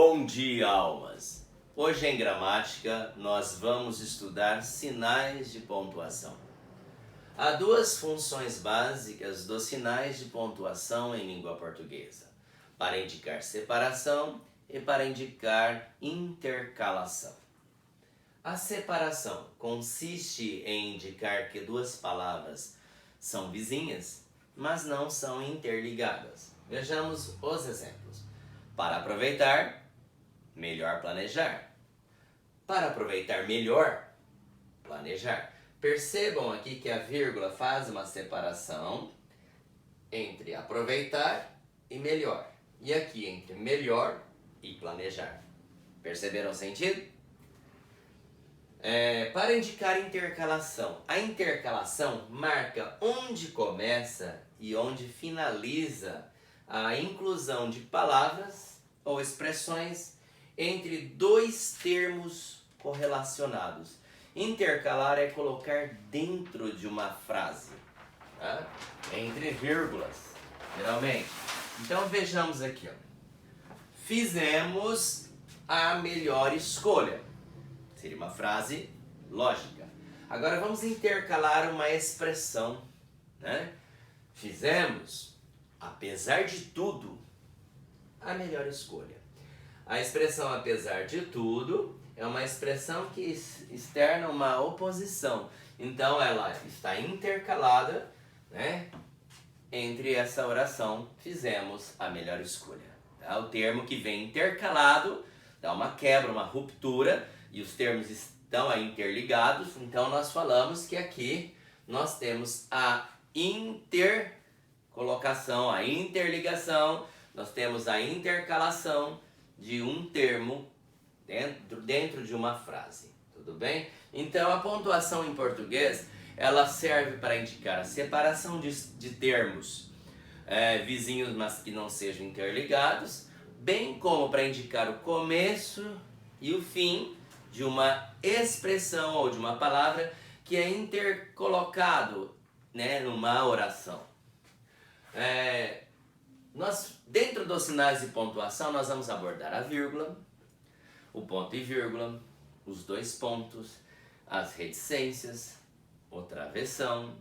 Bom dia, almas! Hoje em gramática nós vamos estudar sinais de pontuação. Há duas funções básicas dos sinais de pontuação em língua portuguesa: para indicar separação e para indicar intercalação. A separação consiste em indicar que duas palavras são vizinhas, mas não são interligadas. Vejamos os exemplos. Para aproveitar, melhor planejar. Para aproveitar melhor, planejar. Percebam aqui que a vírgula faz uma separação entre aproveitar e melhor. E aqui entre melhor e planejar. Perceberam o sentido? Para indicar intercalação. A intercalação marca onde começa e onde finaliza a inclusão de palavras ou expressões entre dois termos correlacionados. Intercalar é colocar dentro de uma frase, tá? Entre vírgulas, geralmente. Então vejamos aqui, ó. Fizemos a melhor escolha. Seria uma frase lógica. Agora vamos intercalar uma expressão, né? Fizemos, apesar de tudo, a melhor escolha. A expressão apesar de tudo é uma expressão que externa uma oposição. Então ela está intercalada, né, entre essa oração, fizemos a melhor escolha. Tá? O termo que vem intercalado dá uma quebra, uma ruptura, e os termos estão aí interligados. Então nós falamos que aqui nós temos a intercolocação, a interligação, nós temos a intercalação de um termo dentro de uma frase, tudo bem? Então a pontuação em português, ela serve para indicar a separação de termos vizinhos, mas que não sejam interligados, bem como para indicar o começo e o fim de uma expressão ou de uma palavra que é intercolocado, né, numa oração. Dentro dos sinais de pontuação, nós vamos abordar a vírgula, o ponto e vírgula, os dois pontos, as reticências, o travessão,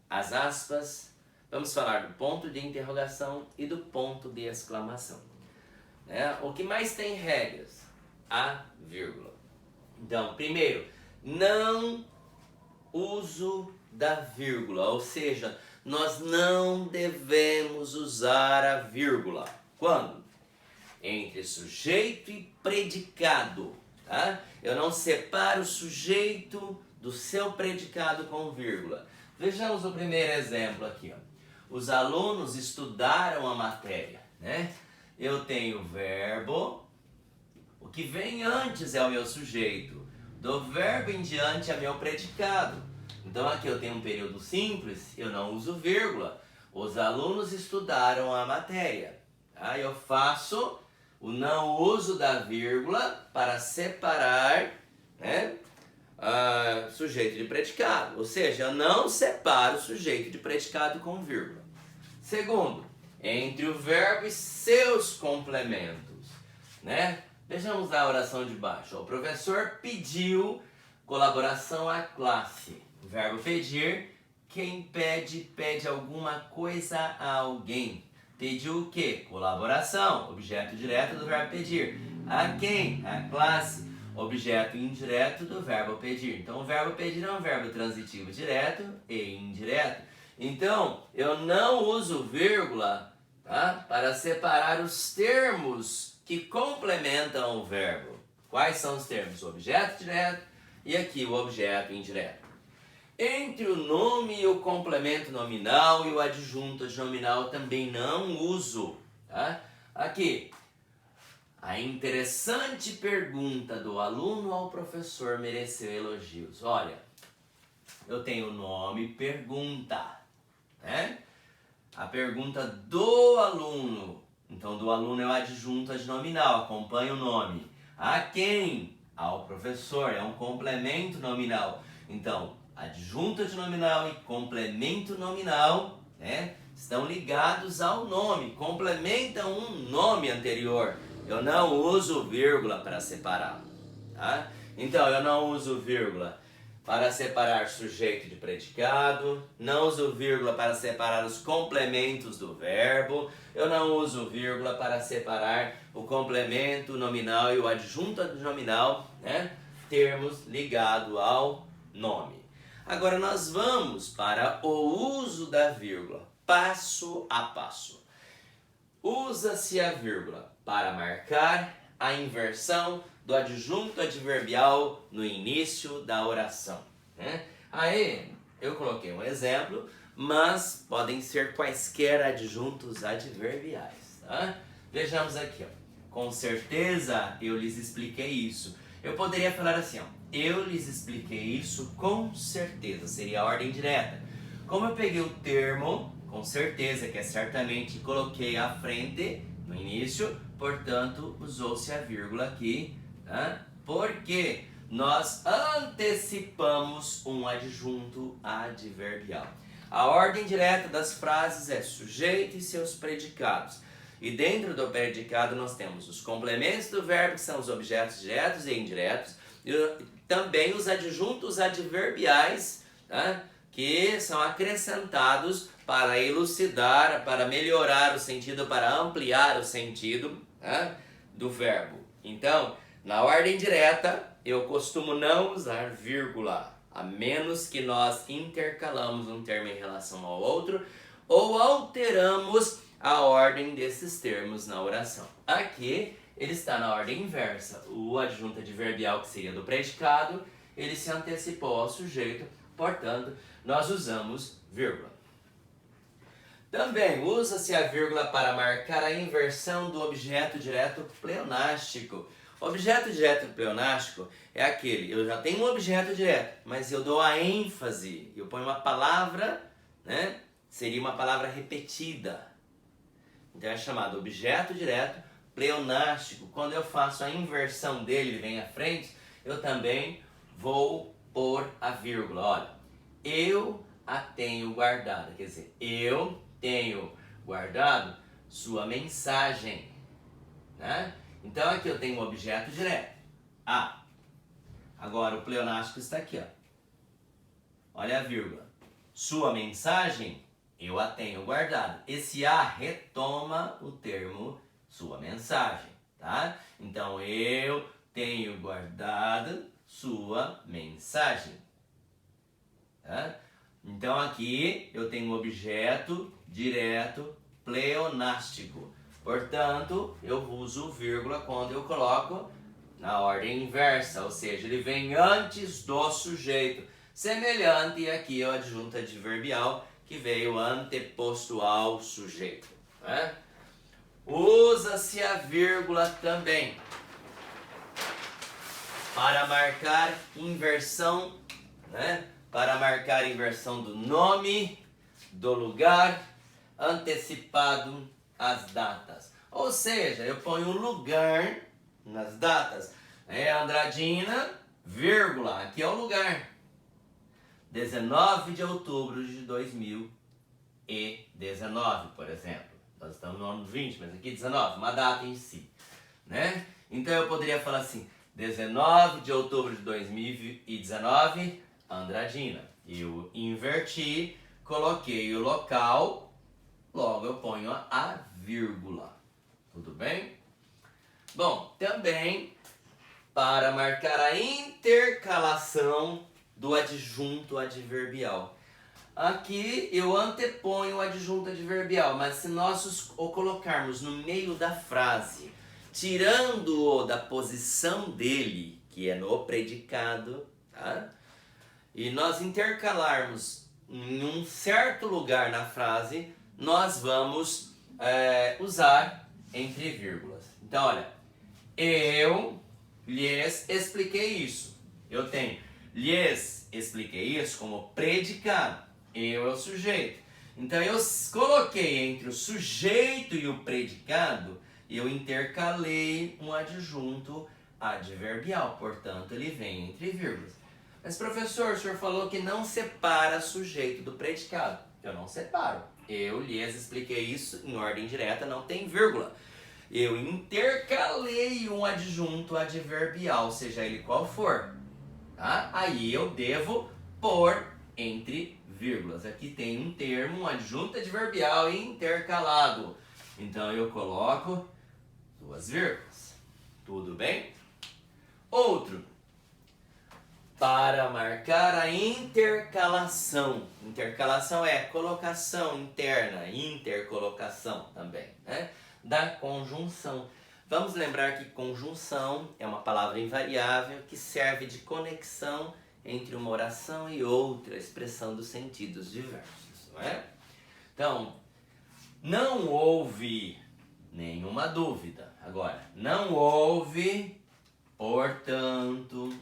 as aspas. Vamos falar do ponto de interrogação e do ponto de exclamação. O que mais tem regras? A vírgula. Então, primeiro, não uso da vírgula, ou seja, nós não devemos usar a vírgula. Quando? Entre sujeito e predicado. Tá? Eu não separo o sujeito do seu predicado com vírgula. Vejamos o primeiro exemplo aqui. Ó. Os alunos estudaram a matéria. Né? Eu tenho o verbo, o que vem antes é o meu sujeito. Do verbo em diante é meu predicado. Então aqui eu tenho um período simples, eu não uso vírgula. Os alunos estudaram a matéria. Tá? Eu faço o não uso da vírgula para separar, né, sujeito de predicado. Ou seja, eu não separo sujeito de predicado com vírgula. Segundo, entre o verbo e seus complementos. Né? Vejamos a oração de baixo. O professor pediu colaboração à classe. O verbo pedir, quem pede, pede alguma coisa a alguém. Pediu o quê? Colaboração, objeto direto do verbo pedir. A quem? A classe, objeto indireto do verbo pedir. Então o verbo pedir é um verbo transitivo direto e indireto. Então eu não uso vírgula, tá, para separar os termos que complementam o verbo. Quais são os termos? O objeto direto e aqui o objeto indireto. Entre o nome e o complemento nominal e o adjunto adnominal também não uso. Tá? Aqui, a interessante pergunta do aluno ao professor mereceu elogios. Olha, eu tenho nome, pergunta. Né? A pergunta do aluno. Então, do aluno é o adjunto adnominal, acompanha o nome. A quem? Ao professor, é um complemento nominal. Então, adjunto adnominal e complemento nominal, né, estão ligados ao nome, complementam um nome anterior. eu não uso vírgula para separá-lo, tá? Então, eu não uso vírgula para separar sujeito de predicado, não uso vírgula para separar os complementos do verbo, eu não uso vírgula para separar o complemento nominal e o adjunto nominal, né? Termos ligados ao nome. Agora nós vamos para o uso da vírgula, passo a passo. Usa-se a vírgula para marcar a inversão do adjunto adverbial no início da oração, né? Aí eu coloquei um exemplo, mas podem ser quaisquer adjuntos adverbiais, tá? Vejamos aqui, ó. Com certeza eu lhes expliquei isso. Eu poderia falar assim, ó, eu lhes expliquei isso com certeza, seria a ordem direta. Como eu peguei o termo com certeza, que é certamente, coloquei à frente no início, portanto usou-se a vírgula aqui, tá? Porque nós antecipamos um adjunto adverbial. A ordem direta das frases é sujeito e seus predicados. E dentro do predicado nós temos os complementos do verbo, que são os objetos diretos e indiretos, e também os adjuntos adverbiais, tá? Que são acrescentados para elucidar, para melhorar o sentido, para ampliar o sentido, tá? Do verbo. Então, na ordem direta, eu costumo não usar vírgula, a menos que nós intercalamos um termo em relação ao outro ou alteramos a ordem desses termos na oração. Aqui, ele está na ordem inversa. O adjunto adverbial, que seria do predicado, ele se antecipou ao sujeito, portanto, nós usamos vírgula. Também usa-se a vírgula para marcar a inversão do objeto direto pleonástico. Objeto direto pleonástico é aquele, eu já tenho um objeto direto, mas eu dou a ênfase, eu ponho uma palavra, né? Seria uma palavra repetida. Então é chamado objeto direto pleonástico. Quando eu faço a inversão dele, ele vem à frente, eu também vou pôr a vírgula. Olha, eu a tenho guardada, quer dizer, eu tenho guardado sua mensagem, né? Então aqui eu tenho um objeto direto, a. Agora o pleonástico está aqui, ó. Olha a vírgula. Sua mensagem, eu a tenho guardada. Esse a retoma o termo sua mensagem, tá? Então eu tenho guardado sua mensagem, tá? Então aqui eu tenho um objeto direto pleonástico. Portanto, eu uso vírgula quando eu coloco na ordem inversa, ou seja, ele vem antes do sujeito. Semelhante aqui ao adjunto adverbial que veio anteposto ao sujeito, né? Usa-se a vírgula também para marcar inversão, né? Para marcar a inversão do nome, do lugar, antecipado às datas. Ou seja, eu ponho um lugar nas datas. Andradina, vírgula, aqui é o lugar. 19 de outubro de 2019, por exemplo. Nós estamos no ano 20, mas aqui 19, uma data em si, né? Então eu poderia falar assim, 19 de outubro de 2019, Andradina. Eu inverti, coloquei o local, logo eu ponho a vírgula. Tudo bem? Bom, também para marcar a intercalação do adjunto adverbial. Aqui eu anteponho o adjunto adverbial, mas se nós o colocarmos no meio da frase, tirando-o da posição dele, que é no predicado, tá? E nós intercalarmos em um certo lugar na frase, nós vamos usar entre vírgulas. Então, olha, eu lhes expliquei isso. Eu tenho lhes expliquei isso como predicado. Eu é o sujeito. Então, eu coloquei entre o sujeito e o predicado, eu intercalei um adjunto adverbial. Portanto, ele vem entre vírgulas. Mas, professor, o senhor falou que não separa sujeito do predicado. Eu não separo. Eu lhes expliquei isso em ordem direta, não tem vírgula. Eu intercalei um adjunto adverbial, seja ele qual for. Tá? Aí eu devo pôr entre vírgulas. Aqui tem um termo, um adjunto adverbial intercalado. Então eu coloco 2 vírgulas. Tudo bem? Outro. Para marcar a intercalação. Intercalação é colocação interna, intercolocação também, né? Da conjunção. Vamos lembrar que conjunção é uma palavra invariável que serve de conexão entre uma oração e outra, expressão dos sentidos diversos, não é? Então, não houve nenhuma dúvida. Agora, não houve, portanto,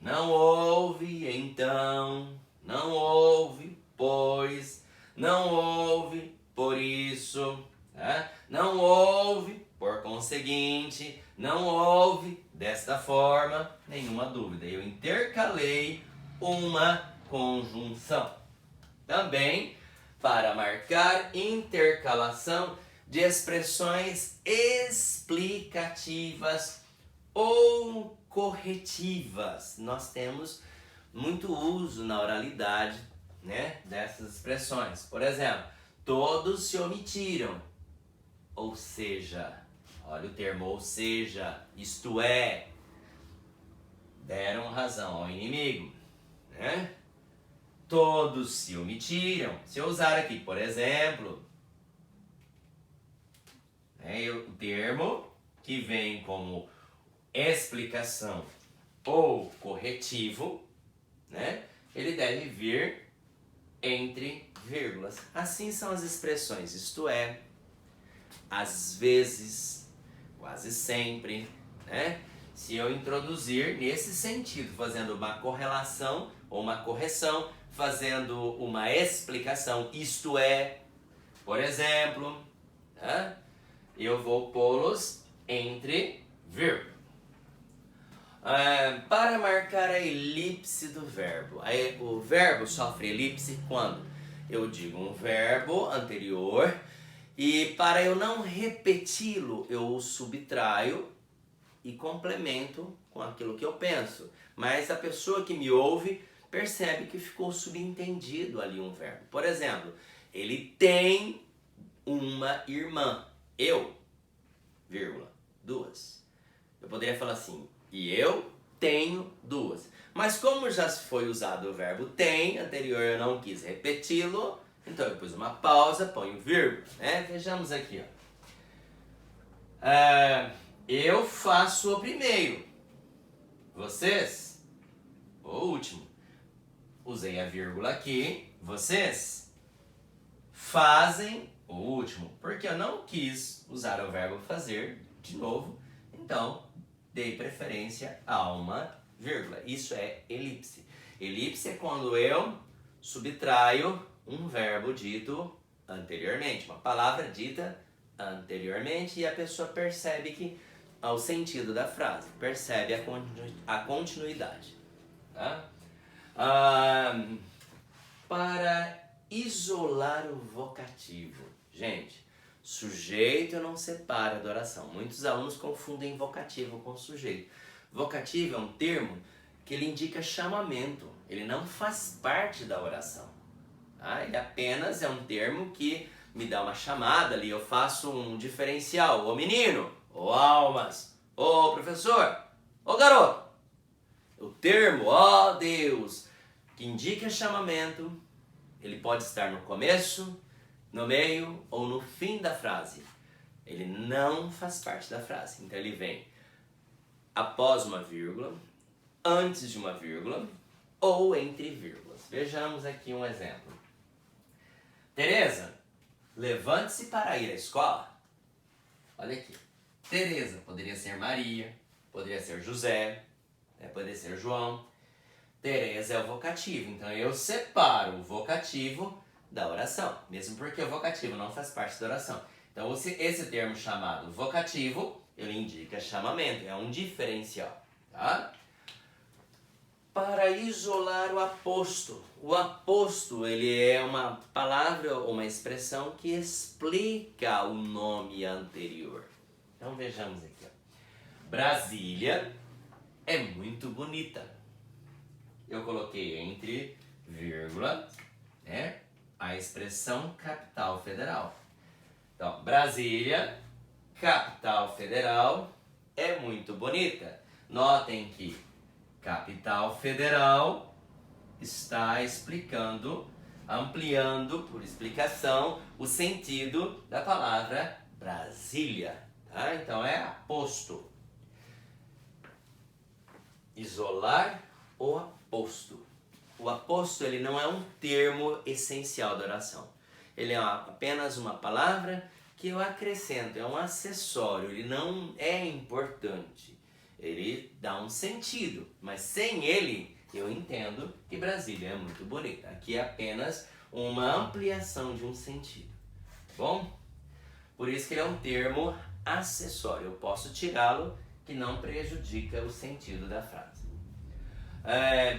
não houve, então, não houve, pois, não houve, por isso, né? Não houve, por conseguinte, não houve, desta forma, nenhuma dúvida. Eu intercalei uma conjunção. Também para marcar intercalação de expressões explicativas ou corretivas. Nós temos muito uso na oralidade, né, dessas expressões. Por exemplo, todos se omitiram. Ou seja, olha o termo ou seja, isto é, deram razão ao inimigo, né? Todos se omitiram. Se eu usar aqui, por exemplo, o termo que vem como explicação ou corretivo, né? Ele deve vir entre vírgulas. Assim são as expressões isto é, às vezes, quase sempre, né? Se eu introduzir nesse sentido, fazendo uma correlação ou uma correção, fazendo uma explicação, isto é, por exemplo, né? Eu vou pô-los entre vírgulas. Para marcar a elipse do verbo. O verbo sofre elipse quando eu digo um verbo anterior e para eu não repeti-lo, eu o subtraio e complemento com aquilo que eu penso. Mas a pessoa que me ouve percebe que ficou subentendido ali um verbo. Por exemplo, ele tem uma irmã. Eu, vírgula, 2. Eu poderia falar assim, e eu tenho 2. Mas como já foi usado o verbo tem, anterior eu não quis repeti-lo, então eu pus uma pausa, ponho vírgula, né? Vejamos aqui, ó. Eu faço o primeiro. Vocês, o último. Usei a vírgula aqui. Vocês fazem o último. Porque eu não quis usar o verbo fazer de novo. Então, dei preferência a uma vírgula. Isso é elipse. Elipse é quando eu subtraio um verbo dito anteriormente. Uma palavra dita anteriormente e a pessoa percebe que o sentido da frase, percebe a continuidade. Tá? Para isolar o vocativo. Gente, sujeito eu não separo da oração. Muitos alunos confundem vocativo com sujeito. Vocativo é um termo que ele indica chamamento. Ele não faz parte da oração. Tá? Ele apenas é um termo que me dá uma chamada ali. Eu faço um diferencial. Ô menino, ô almas, ô professor, ô garoto. O termo, ó Deus, que indica chamamento, ele pode estar no começo, no meio ou no fim da frase. Ele não faz parte da frase. Então ele vem após uma vírgula, antes de uma vírgula ou entre vírgulas. Vejamos aqui um exemplo. Tereza, levante-se para ir à escola. Olha aqui. Tereza poderia ser Maria, poderia ser José, poderia ser João. Tereza é o vocativo, então eu separo o vocativo da oração, mesmo porque o vocativo não faz parte da oração. Então esse termo chamado vocativo, ele indica chamamento, é um diferencial, tá? para isolar o aposto. O aposto, ele é uma palavra ou uma expressão que explica o nome anterior. Então vejamos aqui. Ó. Brasília é muito bonita. Eu coloquei entre vírgula, né, a expressão capital federal. Então, Brasília, capital federal, é muito bonita. Notem que capital federal está explicando, ampliando por explicação o sentido da palavra Brasília. Tá? Então é aposto. Isolar ou aposto. O aposto ele não é um termo essencial da oração. Ele é apenas uma palavra que eu acrescento, é um acessório, ele não é importante. Ele dá um sentido, mas sem ele eu entendo que Brasília é muito bonita. Aqui é apenas uma ampliação de um sentido. Bom? Por isso que ele é um termo acessório. Eu posso tirá-lo que não prejudica o sentido da frase.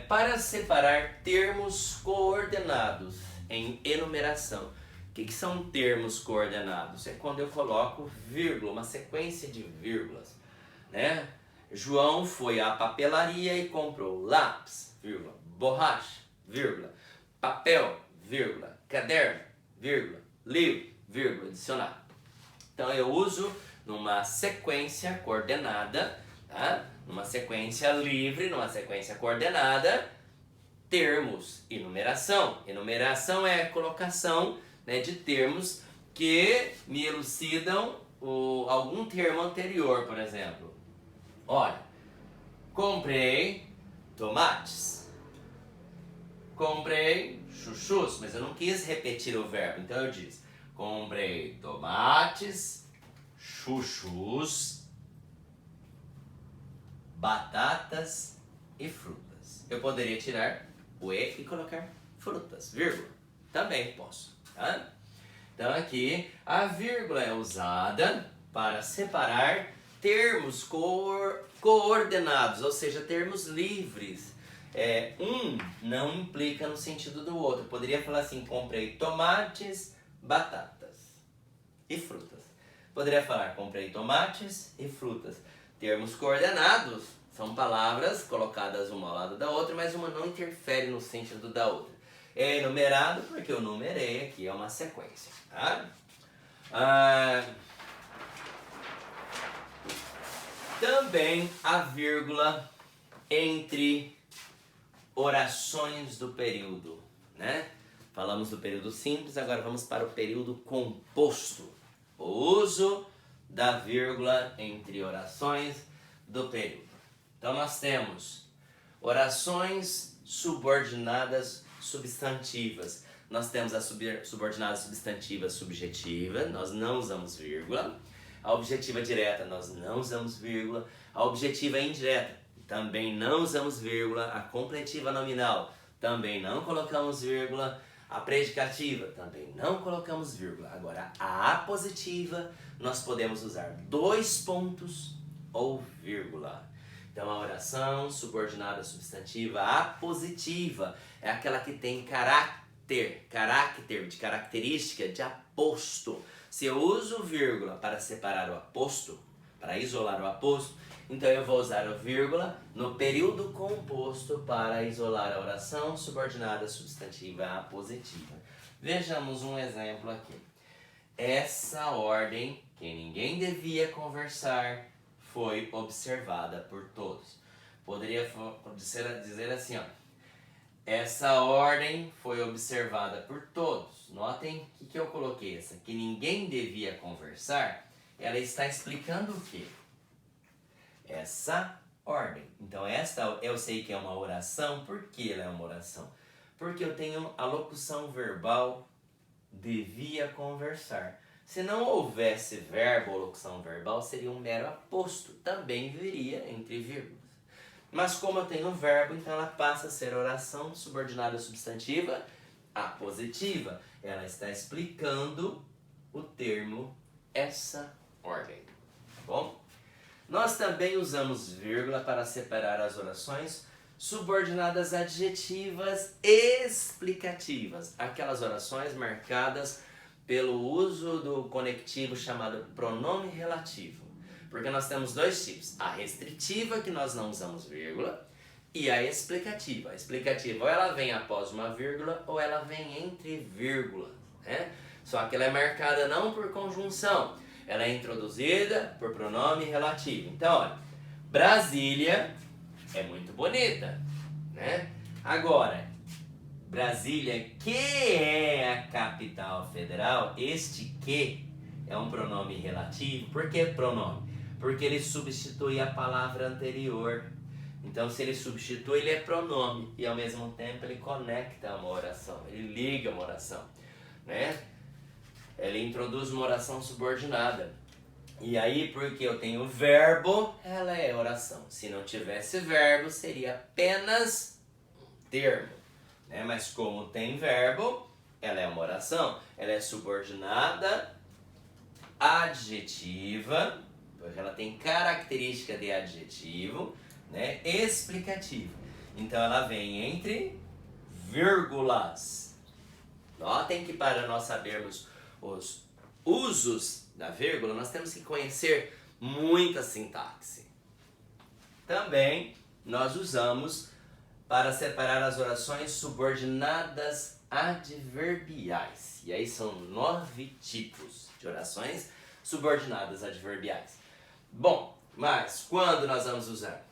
Para separar termos coordenados em enumeração. O que são termos coordenados? É quando eu coloco vírgula, uma sequência de vírgulas, né? João foi à papelaria e comprou lápis, vírgula, borracha, vírgula, papel, vírgula, caderno, vírgula, livro, vírgula, dicionário. Então eu uso numa sequência coordenada, tá? Numa sequência livre, numa sequência coordenada, termos e numeração. Enumeração é a colocação, né, de termos que me elucidam algum termo anterior, por exemplo. Olha, comprei tomates, comprei chuchus, mas eu não quis repetir o verbo, então eu disse, comprei tomates, chuchus, batatas e frutas. Eu poderia tirar o e colocar frutas, vírgula. Também posso, tá? Então aqui a vírgula é usada para separar termos coordenados, ou seja, termos livres. Um não implica no sentido do outro. Eu poderia falar assim, comprei tomates, batatas e frutas. Poderia falar, comprei tomates e frutas. Termos coordenados são palavras colocadas uma ao lado da outra, mas uma não interfere no sentido da outra. É enumerado porque eu numerei aqui, é uma sequência. Tá? Também a vírgula entre orações do período, né? Falamos do período simples, agora vamos para o período composto. O uso da vírgula entre orações do período. Então nós temos orações subordinadas substantivas. Nós temos a subordinada substantiva subjetiva, nós não usamos vírgula. A objetiva direta, nós não usamos vírgula. A objetiva indireta, também não usamos vírgula. A completiva nominal, também não colocamos vírgula. A predicativa, também não colocamos vírgula. Agora, a apositiva, nós podemos usar 2 pontos ou vírgula. Então, a oração subordinada substantiva apositiva é aquela que tem caráter de característica de aposto. Se eu uso vírgula para separar o aposto, para isolar o aposto, então eu vou usar o vírgula no período composto para isolar a oração subordinada substantiva apositiva. Vejamos um exemplo aqui. Essa ordem, que ninguém devia conversar, foi observada por todos. Poderia dizer assim, ó. Essa ordem foi observada por todos. Notem o que eu coloquei. Essa que ninguém devia conversar, ela está explicando o quê? Essa ordem. Então esta eu sei que é uma oração. Por que ela é uma oração? Porque eu tenho a locução verbal devia conversar. Se não houvesse verbo ou locução verbal, seria um mero aposto. Também viria entre vírgulas. Mas como eu tenho verbo, então ela passa a ser oração subordinada substantiva apositiva. Ela está explicando o termo essa ordem. Tá bom? Nós também usamos vírgula para separar as orações subordinadas adjetivas explicativas, aquelas orações marcadas pelo uso do conectivo chamado pronome relativo. Porque nós temos dois tipos, a restritiva, que nós não usamos vírgula, e a explicativa. A explicativa ou ela vem após uma vírgula ou ela vem entre vírgulas, né? Só que ela é marcada não por conjunção, ela é introduzida por pronome relativo. Então, olha, Brasília é muito bonita, né? Agora, Brasília, que é a capital federal, este que é um pronome relativo. Por que pronome? Porque ele substitui a palavra anterior. Então, se ele substitui, ele é pronome e ao mesmo tempo ele conecta uma oração, ele liga uma oração, né? Ele introduz uma oração subordinada. E aí, porque eu tenho verbo, ela é oração. Se não tivesse verbo, seria apenas um termo, né? Mas como tem verbo, ela é uma oração. Ela é subordinada, adjetiva, porque ela tem característica de adjetivo, né? Explicativa. Então ela vem entre vírgulas. Notem que para nós sabermos os usos da vírgula, nós temos que conhecer muita sintaxe. Também nós usamos para separar as orações subordinadas adverbiais. E aí são 9 tipos de orações subordinadas adverbiais. Bom, mas quando nós vamos usar?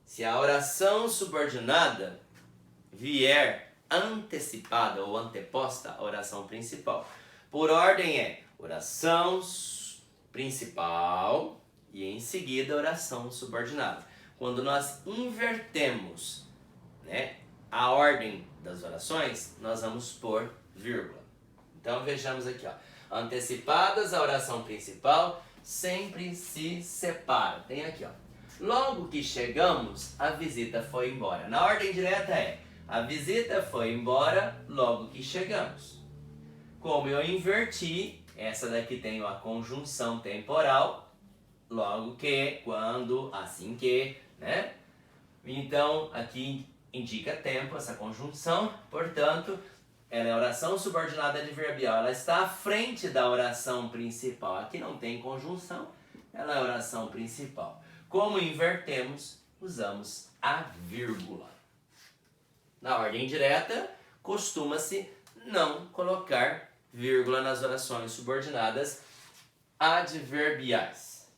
Se a oração subordinada vier antecipada ou anteposta à oração principal. Por ordem é oração principal e em seguida oração subordinada. Quando nós invertemos, né, a ordem das orações, nós vamos pôr vírgula. Então vejamos aqui, ó. Antecipadas a oração principal sempre se separa. Tem aqui, ó. Logo que chegamos, a visita foi embora. Na ordem direta é: a visita foi embora logo que chegamos. Como eu inverti, essa daqui tem a conjunção temporal, logo que, quando, assim que, né? Então, aqui indica tempo essa conjunção, portanto, ela é oração subordinada adverbial. Ela está à frente da oração principal. Aqui não tem conjunção, ela é oração principal. Como invertemos, usamos a vírgula. Na ordem direta, costuma-se não colocar vírgula nas orações subordinadas adverbiais.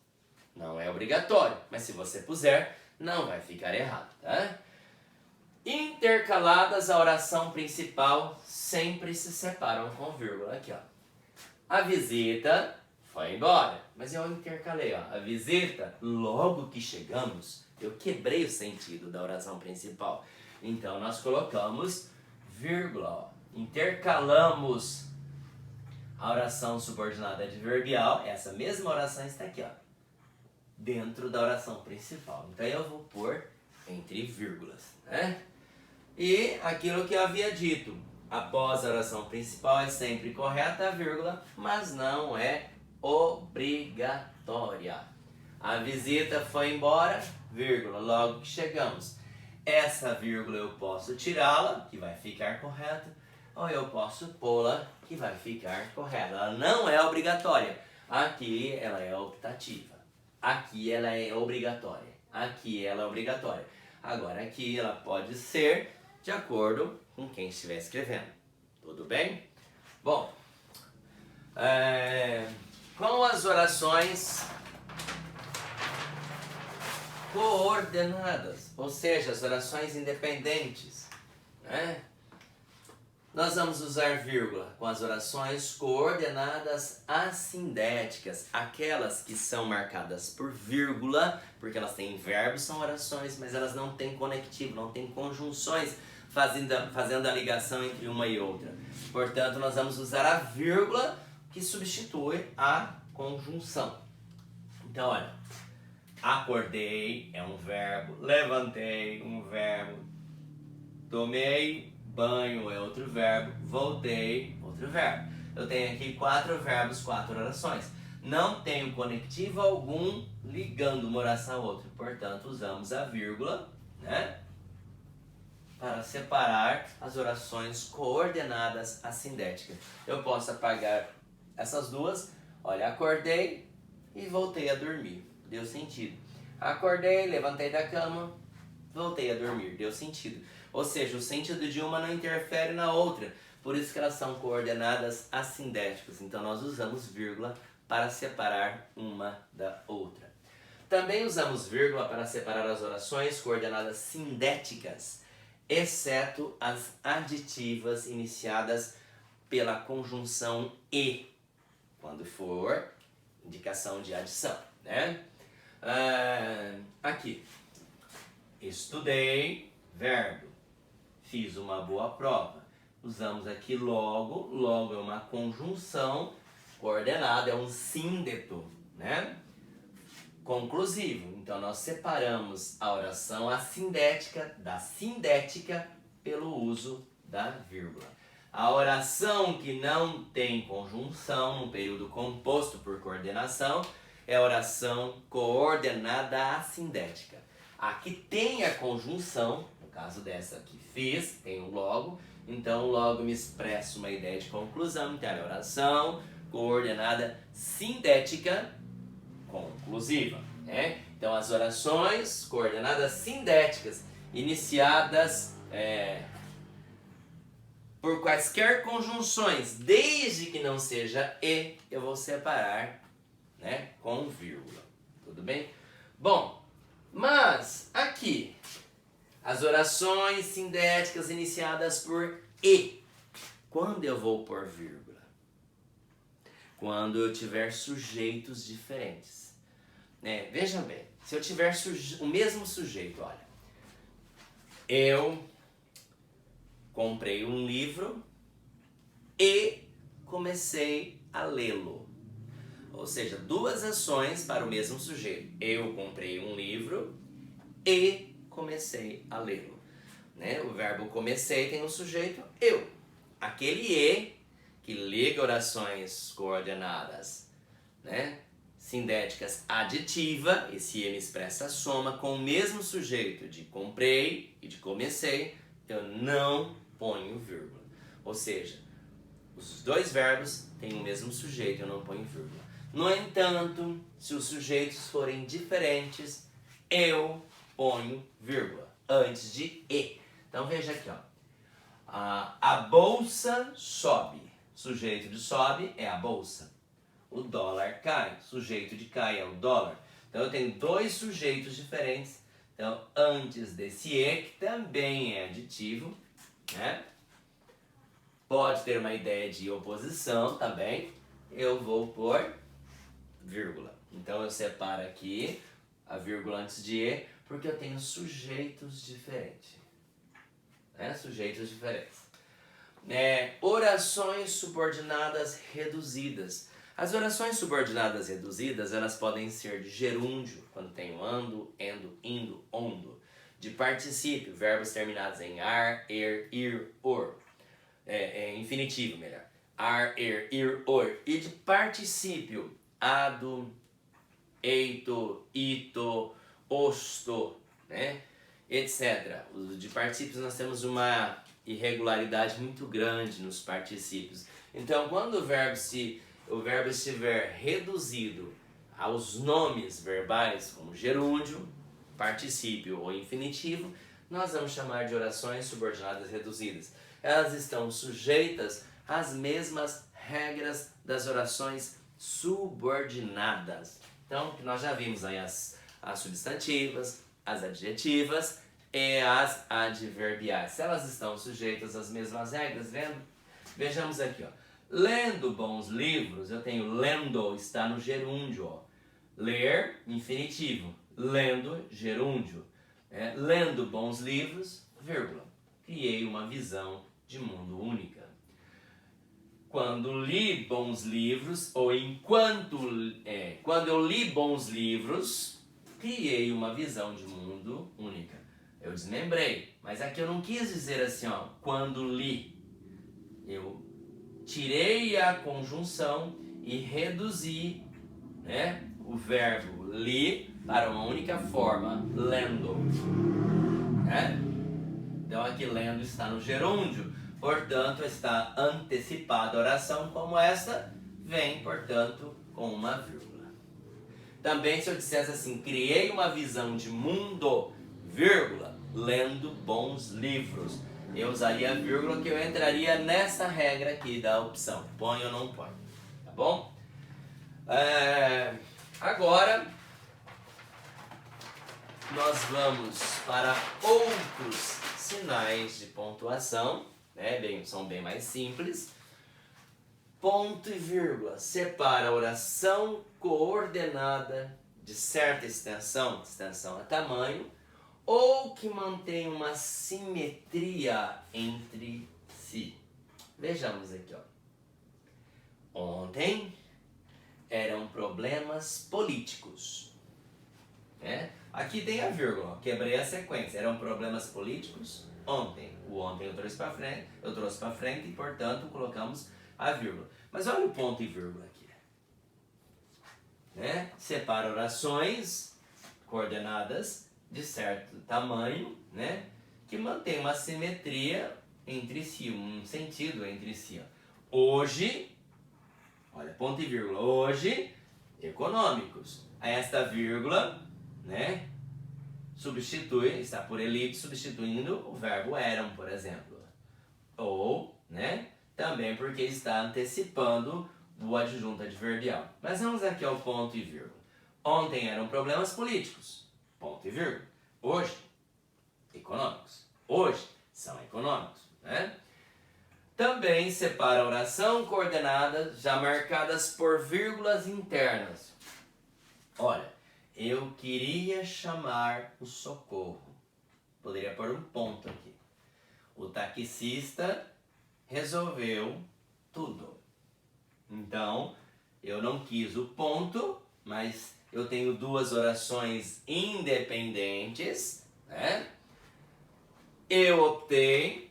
Não é obrigatório, mas se você puser, não vai ficar errado, tá? Intercaladas a oração principal sempre se separam com vírgula. Aqui, ó. A visita foi embora, mas eu intercalei, ó. A visita, logo que chegamos, eu quebrei o sentido da oração principal. Então nós colocamos vírgula, ó. Intercalamos a oração subordinada adverbial, essa mesma oração está aqui, ó, dentro da oração principal. Então eu vou pôr entre vírgulas, né? E aquilo que eu havia dito, após a oração principal é sempre correta a vírgula, mas não é obrigatória. A visita foi embora, vírgula, logo que chegamos. Essa vírgula eu posso tirá-la, que vai ficar correta, ou eu posso pô-la, que vai ficar correta. Ela não é obrigatória. Aqui ela é optativa. Aqui ela é obrigatória. Aqui ela é obrigatória. Agora aqui ela pode ser de acordo com quem estiver escrevendo. Tudo bem? Bom, com as orações coordenadas, ou seja, as orações independentes, né? Nós vamos usar vírgula com as orações coordenadas assindéticas, aquelas que são marcadas por vírgula, porque elas têm verbos, são orações, mas elas não têm conectivo, não têm conjunções fazendo a ligação entre uma e outra. Portanto, nós vamos usar a vírgula que substitui a conjunção. Então, olha, acordei é um verbo, levantei um verbo, tomei banho é outro verbo, voltei, outro verbo. Eu tenho aqui 4 verbos, 4 orações. Não tenho conectivo algum ligando uma oração a outra. Portanto, usamos a vírgula, né? para separar as orações coordenadas assindéticas. Eu posso apagar essas duas. Olha, acordei e voltei a dormir. Deu sentido. Acordei, levantei da cama, voltei a dormir. Deu sentido. Ou seja, o sentido de uma não interfere na outra. Por isso que elas são coordenadas assindéticas. Então nós usamos vírgula para separar uma da outra. Também usamos vírgula para separar as orações coordenadas sindéticas, exceto as aditivas iniciadas pela conjunção e, quando for indicação de adição, né? Aqui, estudei, verbo, fiz uma boa prova. Usamos aqui logo, logo é uma conjunção coordenada, é um síndeto, né? Conclusivo. Então nós separamos a oração assindética da sindética pelo uso da vírgula. A oração que não tem conjunção no período composto por coordenação é a oração coordenada assindética. A que tem a conjunção, no caso dessa que fiz, tem o logo, então o logo me expressa uma ideia de conclusão, então é a oração coordenada sindética conclusiva, né? Então as orações coordenadas sindéticas iniciadas por quaisquer conjunções, desde que não seja e, eu vou separar, né, com vírgula. Tudo bem? Bom, mas aqui as orações sindéticas iniciadas por e, quando eu vou pôr vírgula? Quando eu tiver sujeitos diferentes. Veja bem, se eu tiver o mesmo sujeito, olha, eu comprei um livro e comecei a lê-lo. Ou seja, duas ações para o mesmo sujeito. Eu comprei um livro e comecei a lê-lo. Né? O verbo comecei tem um sujeito eu. Aquele e que liga orações coordenadas, né, sindéticas aditiva, esse e me expressa a soma, com o mesmo sujeito de comprei e de comecei, eu não ponho vírgula. Ou seja, os dois verbos têm o mesmo sujeito, eu não ponho vírgula. No entanto, se os sujeitos forem diferentes, eu ponho vírgula antes de e. Então veja aqui, ó. A bolsa sobe. Sujeito de sobe é a bolsa. O dólar cai. Sujeito de cai é o dólar. Então eu tenho dois sujeitos diferentes. Então antes desse e, que também é aditivo, né? Pode ter uma ideia de oposição também. Eu vou pôr vírgula. Então eu separo aqui a vírgula antes de e, porque eu tenho sujeitos diferentes. Né? Sujeitos diferentes. Orações subordinadas reduzidas. As orações subordinadas reduzidas, elas podem ser de gerúndio, quando tem o ando, endo, indo, ondo. De particípio, verbos terminados em ar, ir, or. Infinitivo, melhor. Ar, ir, or. E de particípio, ado, eito, ito, osto, né? Etc. De particípios nós temos uma irregularidade muito grande nos particípios. Então, quando o verbo estiver reduzido aos nomes verbais, como gerúndio, particípio ou infinitivo, nós vamos chamar de orações subordinadas reduzidas. Elas estão sujeitas às mesmas regras das orações subordinadas. Então, nós já vimos aí as substantivas, as adjetivas e as adverbiais. Se elas estão sujeitas às mesmas regras, vejamos aqui, ó. Lendo bons livros, eu tenho lendo, está no gerúndio, ó. Ler, infinitivo. Lendo, gerúndio. Lendo bons livros, vírgula. Criei uma visão de mundo única. Quando li bons livros, ou quando eu li bons livros, criei uma visão de mundo única. Eu desmembrei, mas aqui eu não quis dizer assim, ó, quando li. Eu tirei a conjunção e reduzi, né, o verbo li para uma única forma, lendo. Né? Então aqui lendo está no gerúndio, portanto está antecipada a oração como essa, vem, portanto, com uma vírgula. Também se eu dissesse assim, criei uma visão de mundo, vírgula, lendo bons livros, eu usaria a vírgula que eu entraria nessa regra aqui da opção, põe ou não põe, tá bom? Agora nós vamos para outros sinais de pontuação, né? São bem mais simples. Ponto e vírgula separa a oração coordenada de certa extensão, extensão é tamanho, ou que mantém uma simetria entre si. Vejamos aqui, ó. Ontem eram problemas políticos, né? Aqui tem a vírgula, quebrei a sequência. Eram problemas políticos ontem. O ontem eu trouxe para frente e, portanto, colocamos a vírgula. Mas olha o ponto e vírgula aqui, né? Separa orações coordenadas de certo tamanho, né? Que mantém uma simetria entre si, um sentido entre si. Ó. Hoje, olha, ponto e vírgula, hoje, econômicos. Esta vírgula, né? Substitui, está por elipse, substituindo o verbo eram, por exemplo. Ou, né? Também porque está antecipando o adjunto adverbial. Mas vamos aqui ao ponto e vírgula. Ontem eram problemas políticos. Ponto e vírgula. Hoje, econômicos. Hoje, são econômicos, né? Também separa a oração coordenada já marcadas por vírgulas internas. Olha, eu queria chamar o socorro. Poderia pôr um ponto aqui. O taxista resolveu tudo. Então, eu não quis o ponto, mas eu tenho duas orações independentes, né? Eu optei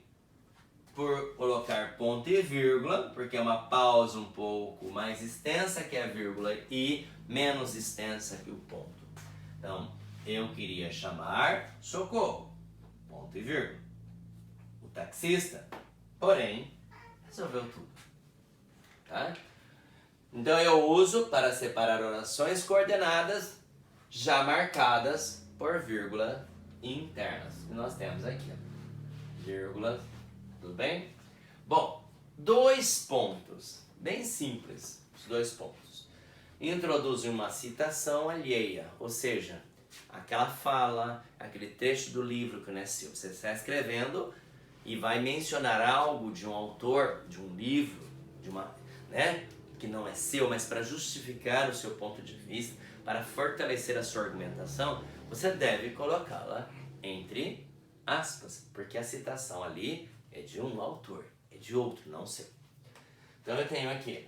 por colocar ponto e vírgula, porque é uma pausa um pouco mais extensa que a vírgula e menos extensa que o ponto. Então, eu queria chamar socorro, ponto e vírgula. O taxista, porém, resolveu tudo. Tá? Então eu uso para separar orações coordenadas já marcadas por vírgula internas. E nós temos aqui, ó, vírgula, tudo bem? Bom, 2 pontos, bem simples, os 2 pontos. Introduzem uma citação alheia, ou seja, aquela fala, aquele trecho do livro que não é seu. Você está escrevendo e vai mencionar algo de um autor, de um livro, de uma, né, que não é seu, mas para justificar o seu ponto de vista, para fortalecer a sua argumentação, você deve colocá-la entre aspas, porque a citação ali é de um autor, é de outro, não seu. Então eu tenho aqui